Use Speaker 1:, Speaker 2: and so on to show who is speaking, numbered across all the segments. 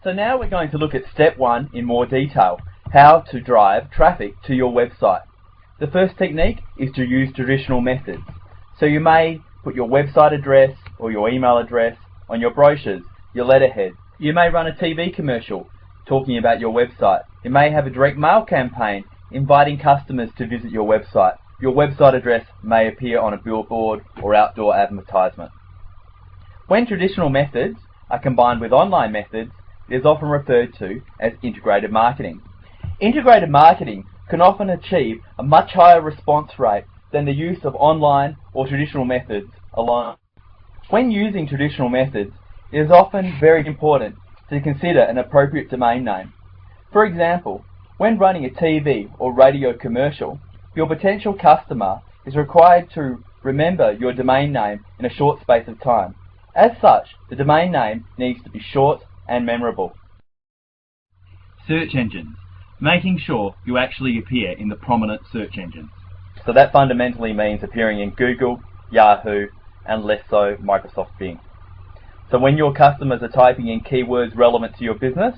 Speaker 1: So now we're going to look at step 1 in more detail, how to drive traffic to your website. The first technique is to use traditional methods. So you may put your website address or your email address on your brochures, your letterhead. You may run a TV commercial talking about your website. You may have a direct mail campaign inviting customers to visit your website. Your website address may appear on a billboard or outdoor advertisement. When traditional methods are combined with online methods, it is often referred to as integrated marketing. Integrated marketing can often achieve a much higher response rate than the use of online or traditional methods alone. When using traditional methods, it is often very important to consider an appropriate domain name. For example, when running a TV or radio commercial, your potential customer is required to remember your domain name in a short space of time. As such, the domain name needs to be short and memorable. Search engines. Making sure you actually appear in the prominent search engines. So that fundamentally means appearing in Google, Yahoo, and less so Microsoft Bing. So when your customers are typing in keywords relevant to your business,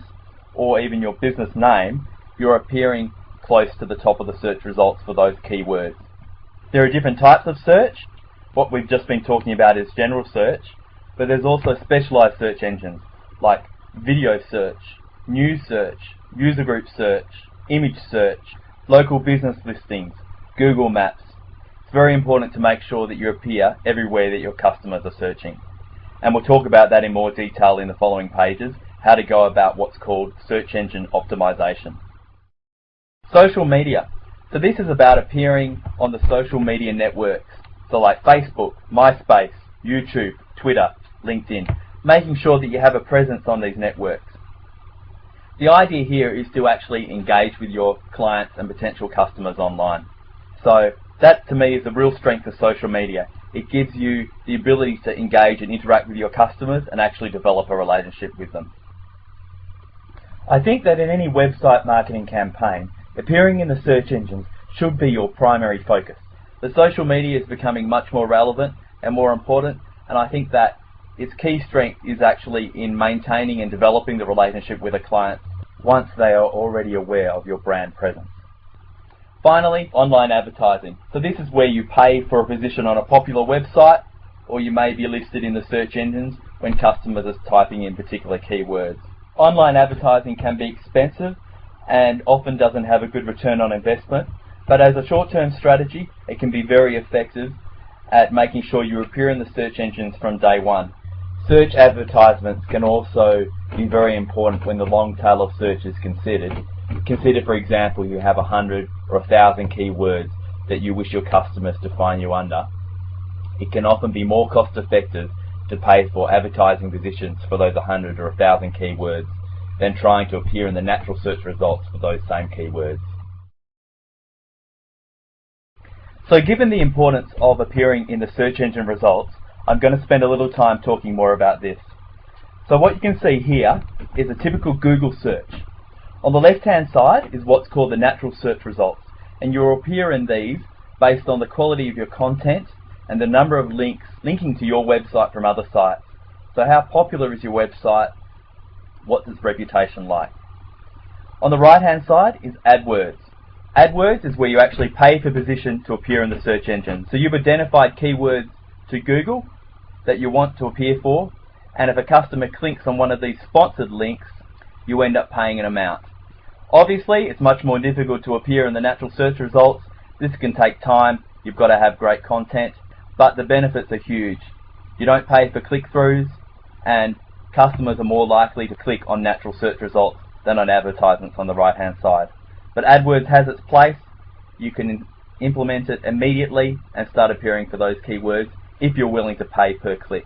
Speaker 1: or even your business name, you're appearing close to the top of the search results for those keywords. There are different types of search. What we've just been talking about is general search, but there's also specialized search engines like video search, news search, user group search, image search, local business listings, Google Maps. It's very important to make sure that you appear everywhere that your customers are searching. And we'll talk about that in more detail in the following pages, how to go about what's called search engine optimization. Social media. So this is about appearing on the social media networks. So like Facebook, MySpace, YouTube, Twitter, LinkedIn. Making sure that you have a presence on these networks. The idea here is to actually engage with your clients and potential customers online. So that to me is the real strength of social media. It gives you the ability to engage and interact with your customers and actually develop a relationship with them. I think that in any website marketing campaign, appearing in the search engines should be your primary focus. The social media is becoming much more relevant and more important, and I think that its key strength is actually in maintaining and developing the relationship with a client once they are already aware of your brand presence. Finally, online advertising. So this is where you pay for a position on a popular website, or you may be listed in the search engines when customers are typing in particular keywords. Online advertising can be expensive and often doesn't have a good return on investment, but as a short-term strategy, it can be very effective at making sure you appear in the search engines from day one. Search advertisements can also be very important when the long tail of search is considered. Consider, for example, you have 100 or 1,000 keywords that you wish your customers to find you under. It can often be more cost effective to pay for advertising positions for those 100 or 1,000 keywords than trying to appear in the natural search results for those same keywords. So given the importance of appearing in the search engine results, I'm going to spend a little time talking more about this. So what you can see here is a typical Google search. On the left-hand side is what's called the natural search results, and you'll appear in these based on the quality of your content and the number of links linking to your website from other sites. So how popular is your website? What's its reputation like? On the right-hand side is AdWords. AdWords is where you actually pay for position to appear in the search engine. So you've identified keywords to Google that you want to appear for, and if a customer clicks on one of these sponsored links, you end up paying an amount. Obviously, it's much more difficult to appear in the natural search results. This can take time, you've got to have great content, but the benefits are huge. You don't pay for click-throughs, and customers are more likely to click on natural search results than on advertisements on the right-hand side. But AdWords has its place. You can implement it immediately and start appearing for those keywords if you're willing to pay per click.